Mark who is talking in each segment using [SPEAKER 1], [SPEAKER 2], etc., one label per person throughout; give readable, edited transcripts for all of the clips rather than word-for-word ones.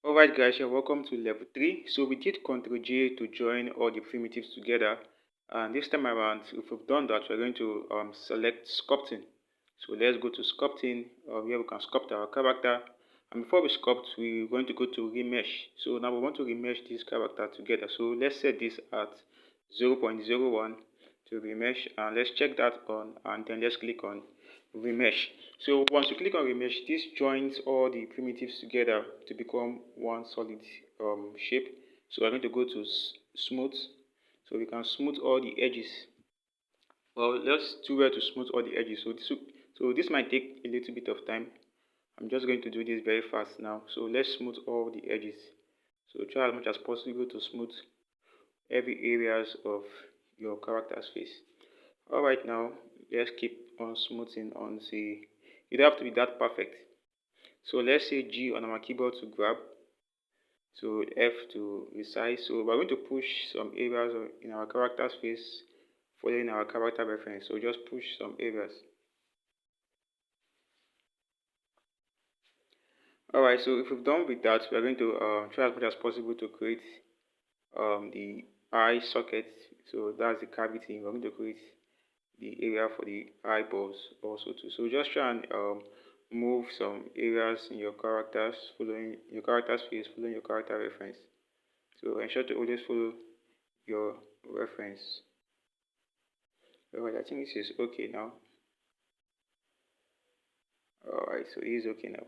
[SPEAKER 1] Alright guys, you're welcome to level 3. So we did Ctrl J to join all the primitives together, and this time around, if we've done that, we're going to select sculpting. So let's go to sculpting, where we can sculpt our character. And before we sculpt, we're going to go to remesh. So now we want to remesh this character together. So let's set this at 0.01 to remesh, and let's check that on, and then let's click on remesh. So once you click on remesh, this joins all the primitives together to become one solid shape. So we're going to go to smooth, so we can smooth all the edges. Well, let's do where to smooth all the edges. So this might take a little bit of time. I'm just going to do this very fast now. So let's smooth all the edges. So try as much as possible to smooth every areas of your character's face. Alright, now let's keep on smoothing until you don't have to be that perfect. So let's say G on our keyboard to grab, so F to resize. So we're going to push some areas in our character's face following our character reference. So just push some areas. Alright, so if we've done with that, we're going to try as much as possible to create the eye socket. So that's the cavity. We're going to create the area for the eyeballs also too. So just try and move some areas in your characters, following your character's face, following your character reference. So ensure to always follow your reference. Alright, I think this is okay now. Alright, so it is okay now.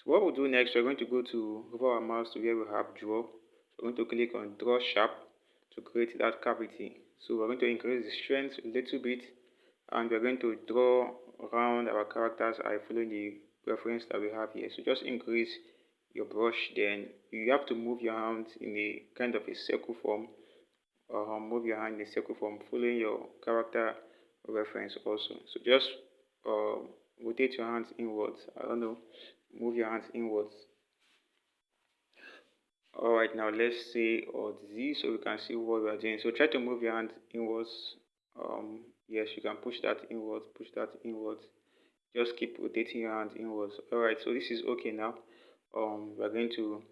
[SPEAKER 1] So what we'll do next, we're going to go to hover our mouse to where we have draw. So we're going to click on draw sharp to create that cavity. So we're going to increase the strength a little bit, and we're going to draw around our character's eye following the reference that we have here. So just increase your brush, then you have to move your hand in a kind of a circle form, or move your hand in a circle form following your character reference also. So just rotate your hands inwards. I don't know, move your hands inwards. Alright, now let's say Alt Z so we can see what we are doing. So try to move your hand inwards. Yes, you can push that inwards, push that inwards. Just keep rotating your hand inwards. Alright, so this is okay now. We're going to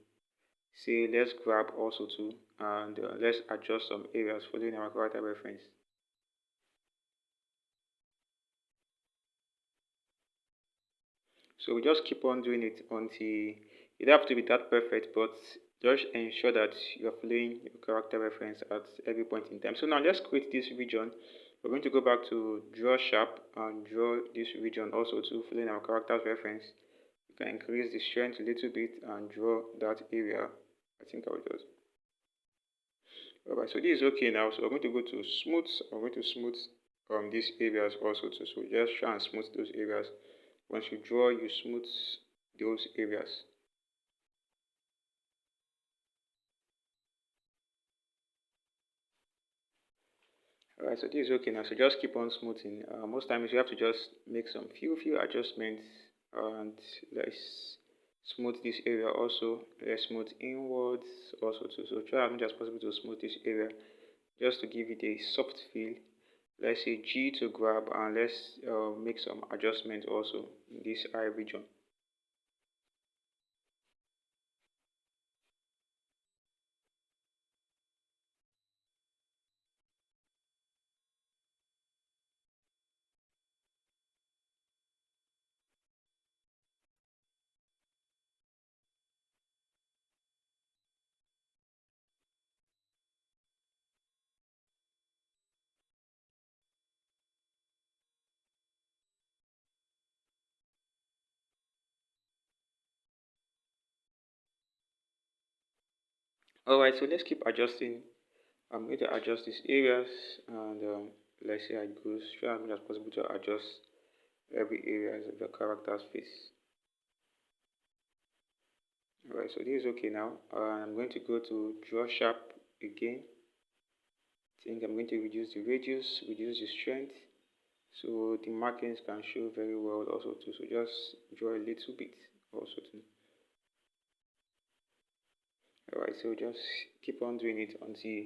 [SPEAKER 1] say let's grab also too, and let's adjust some areas following our character reference. So we just keep on doing it until you don't have to be that perfect, but just ensure that you're following your character reference at every point in time. So now let's create this region. We're going to go back to draw sharp and draw this region also to following our character's reference. You can increase the strength a little bit and draw that area. I think I will just. Alright, so this is okay now. So we're going to go to smooth. I'm going to smooth these areas also too. So just try and smooth those areas. Once you draw, you smooth those areas. Alright, so this is okay now. So just keep on smoothing. Most times you have to just make some few adjustments, and let's smooth this area also. Let's smooth inwards also too. So try as much as possible to smooth this area just to give it a soft feel. Let's say G to grab, and let's make some adjustments also in this eye region. Alright, so let's keep adjusting. I'm going to adjust these areas, and let's see how it goes. Try as much as possible to adjust every areas of the character's face. Alright, so this is okay now. I'm going to go to draw sharp again. I think I'm going to reduce the radius, reduce the strength, so the markings can show very well also too. So just draw a little bit also too. Alright, so just keep on doing it until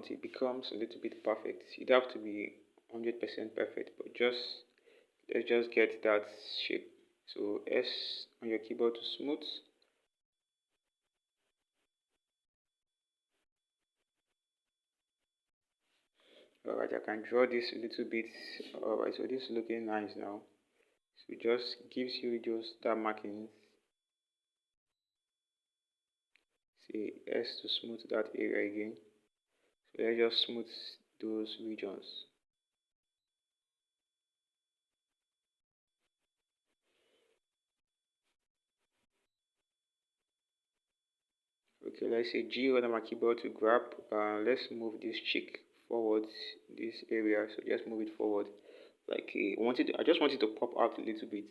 [SPEAKER 1] it becomes a little bit perfect. You don't have to be 100% perfect, but let's just get that shape. So S on your keyboard to smooth, Alright, I can draw this a little bit. Alright, so this is looking nice now. So it just gives you just that markings. See S to smooth that area again. So let's just smooth those regions. Okay, let's say G on my keyboard to grab. Let's move this cheek forward, this area. So just move it forward. Like I just want it to pop out a little bit.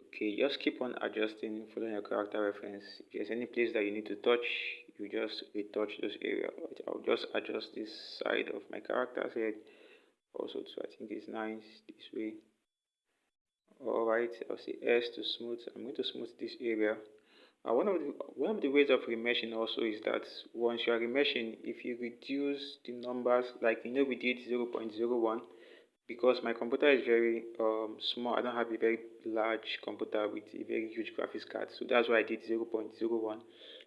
[SPEAKER 1] Okay, just keep on adjusting, following your character reference. If there's any place that you need to touch, you just retouch those areas. I'll just adjust this side of my character's head also too. I think it's nice this way. Alright, I'll say S to smooth. I'm going to smooth this area. One of the ways of remeshing also is that once you are remeshing, if you reduce the numbers, like we did 0.01, because my computer is very small. I don't have a very large computer with a very huge graphics card, so that's why I did 0.01.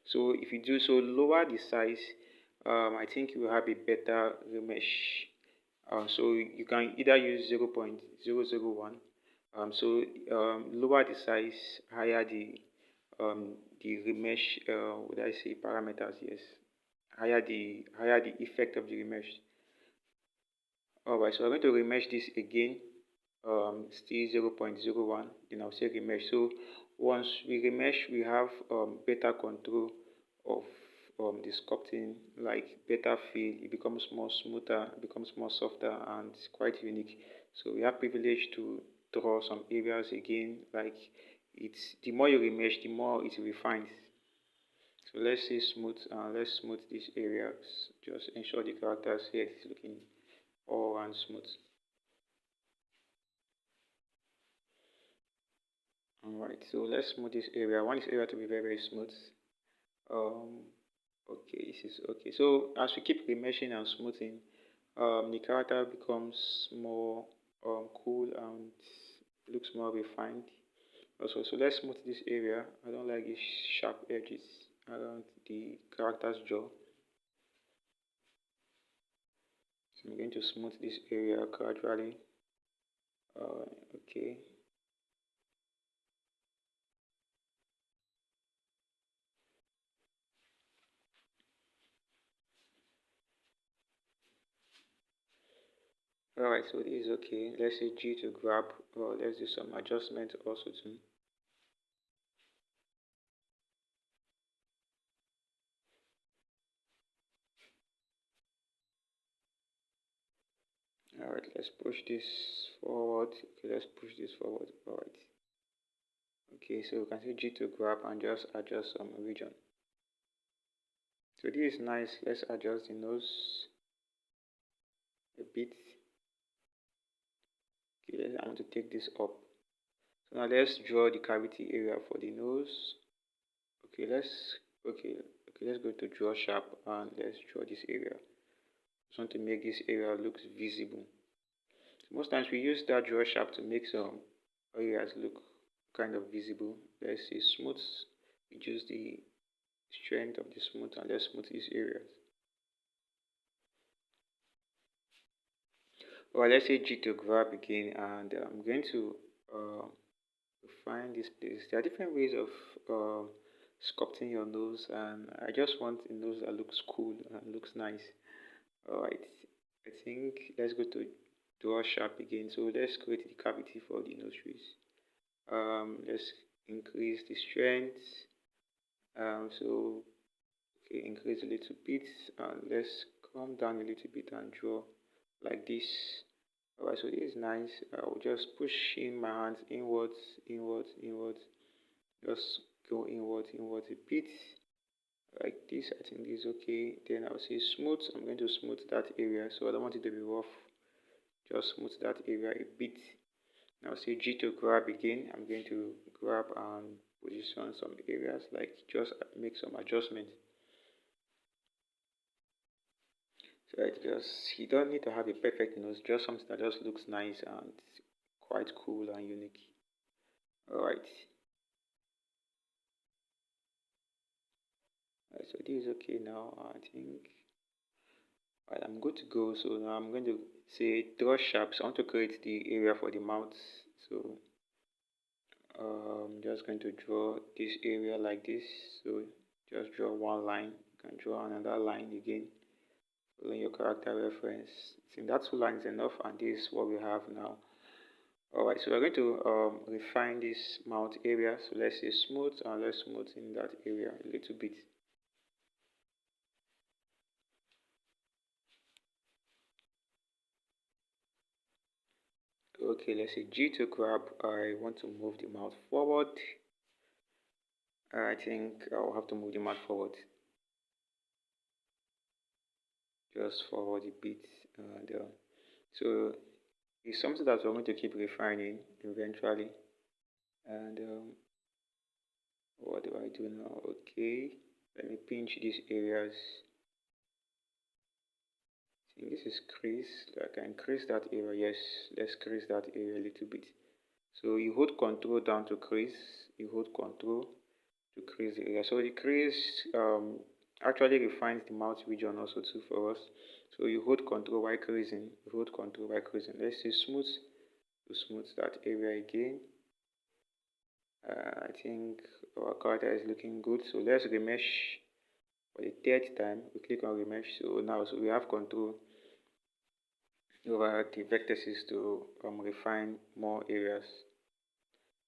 [SPEAKER 1] So if you do so, lower the size, I think you will have a better remesh. So you can either use 0.001. Lower the size, higher the remesh. Would I say parameters? Yes, higher the effect of the remesh. Alright, so we're going to remesh this again, still 0.01, then I'll say remesh. So once we remesh, we have better control of the sculpting, like better feel. It becomes more smoother, it becomes more softer, and it's quite unique. So we have privilege to draw some areas again, like it's the more you remesh, the more it refines. So let's say smooth, let's smooth these areas. Just ensure the character's head is looking all around smooth. Alright, so let's smooth this area. I want this area to be very, very smooth. Um, okay, this is okay. So as we keep remeshing and smoothing, the character becomes more cool and looks more refined. Also, so let's smooth this area. I don't like these sharp edges around the character's jaw. So I'm going to smooth this area gradually. Okay. Alright, so this is okay. Let's say G to grab, or let's do some adjustment also too. Alright, let's push this forward. Okay, let's push this forward. Alright. Okay, so you can see G to grab and just adjust some region. So this is nice. Let's adjust the nose a bit. Okay, I want to take this up. So now let's draw the cavity area for the nose. Okay, let's go to draw sharp and let's draw this area. Just want to make this area look visible. So most times we use that draw sharp to make some areas look kind of visible. Let's say smooth, reduce the strength of the smooth, and let's smooth these areas. Alright, let's say G to grab again, and I'm going to find this place. There are different ways of sculpting your nose, and I just want a nose that looks cool and looks nice. Alright, I think let's go to draw sharp again. So let's create the cavity for the nostrils. Let's increase the strength. So okay, increase a little bit, and let's come down a little bit and draw like this. Alright, so this is nice. I'll just push in my hands inwards, inwards, inwards. Just go inwards, inwards a bit like this. I think this is okay. Then I'll say smooth. I'm going to smooth that area, so I don't want it to be rough. Just smooth that area a bit. Now say G to grab again. I'm going to grab and position some areas, like just make some adjustments. So it just, you don't need to have a perfect nose, just something that just looks nice and quite cool and unique. Alright. So this is okay now. I think right, I'm good to go. So now I'm going to say draw sharp. So I want to create the area for the mouth. So I'm just going to draw this area like this. So just draw one line. You can draw another line again, following your character reference. I think that two lines enough, and this is what we have now. Alright, so we're going to refine this mouth area. So let's say smooth, and let's smooth in that area a little bit. Okay, let's say G to grab. I want to move the mouth forward. I think I'll have to move the mouth forward. Just forward a bit. And, so it's something that we're going to keep refining eventually. And what do I do now? Okay, let me pinch these areas. See, this is crease. I can crease that area. Yes, let's crease that area a little bit. So you hold control down to crease. You hold control to crease the area. So the crease actually refines the mouth region also too for us. So you hold control while creasing. You hold control while creasing. Let's say smooth to smooth that area again. I think our character is looking good. So let's remesh for the third time. We click on remesh. So now we have control over the vertices to refine more areas.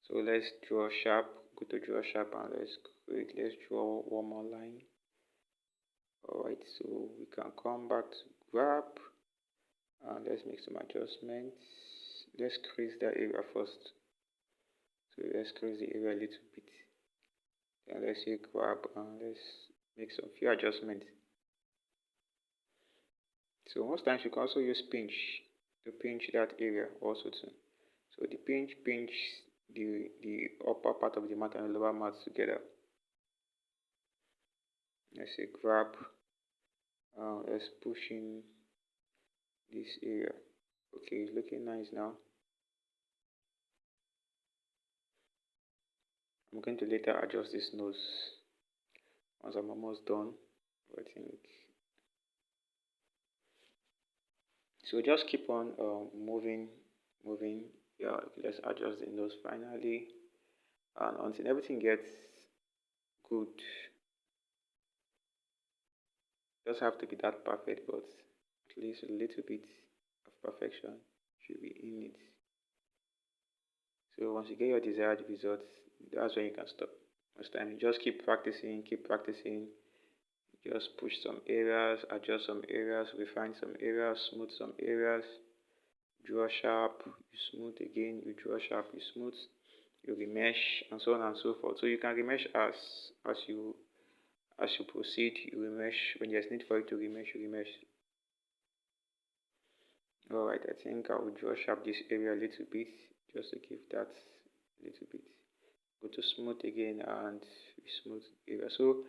[SPEAKER 1] So let's draw sharp. Go to draw sharp and let's draw one more line. Alright, so we can come back to grab and let's make some adjustments. Let's crease that area first. So let's crease the area a little bit. Then let's say grab and let's make some few adjustments. So most times you can also use pinch to pinch that area also too. So the pinch the upper part of the mouth and the lower mouth together. Let's say grab. Let's push in this area. Okay, it's looking nice now. I'm going to later adjust this nose once I'm almost done. I think so. Just keep on moving. Yeah, let's adjust the nose finally, and until everything gets good. Doesn't have to be that perfect, but at least a little bit of perfection should be in it. So once you get your desired results, that's when you can stop. Most time you just keep practicing, just push some areas, adjust some areas, refine some areas, smooth some areas, draw sharp, you smooth again, you draw sharp, you smooth, you remesh, and so on and so forth. So you can remesh as you proceed, you remesh. When there's need for you to remesh, you remesh. Alright, I think I will draw sharp this area a little bit, just to give that a little bit. Go to smooth again and smooth area. So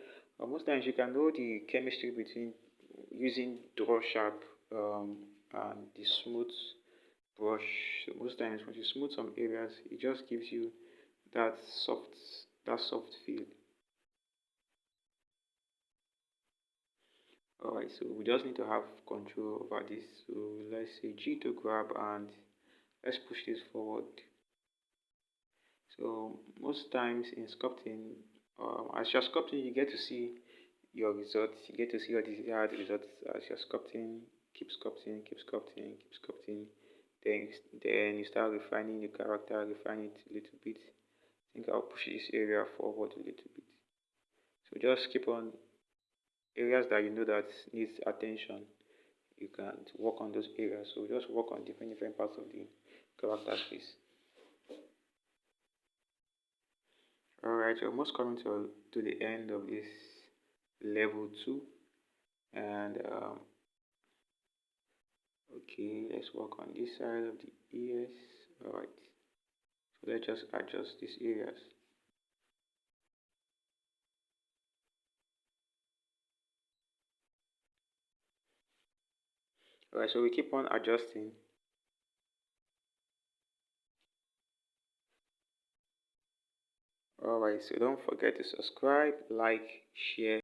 [SPEAKER 1] most times you can know the chemistry between using draw sharp and the smooth brush. So most times when you smooth some areas, it just gives you that soft feel. Alright, so we just need to have control over this. So let's say G to grab and let's push this forward. So most times in sculpting, as you're sculpting, you get to see your results. You get to see your desired results as you're sculpting. Keep sculpting, keep sculpting, keep sculpting. Then you start refining the character, refine it a little bit. I think I'll push this area forward a little bit. So just keep on areas that you know that needs attention. You can work on those areas. So just work on different parts of the character space. Alright, we're almost coming to the end of this level 2. And okay, let's work on this side of the ears. Alright, so let's just adjust these areas. Alright, so we keep on adjusting. Alright, so don't forget to subscribe, like, share.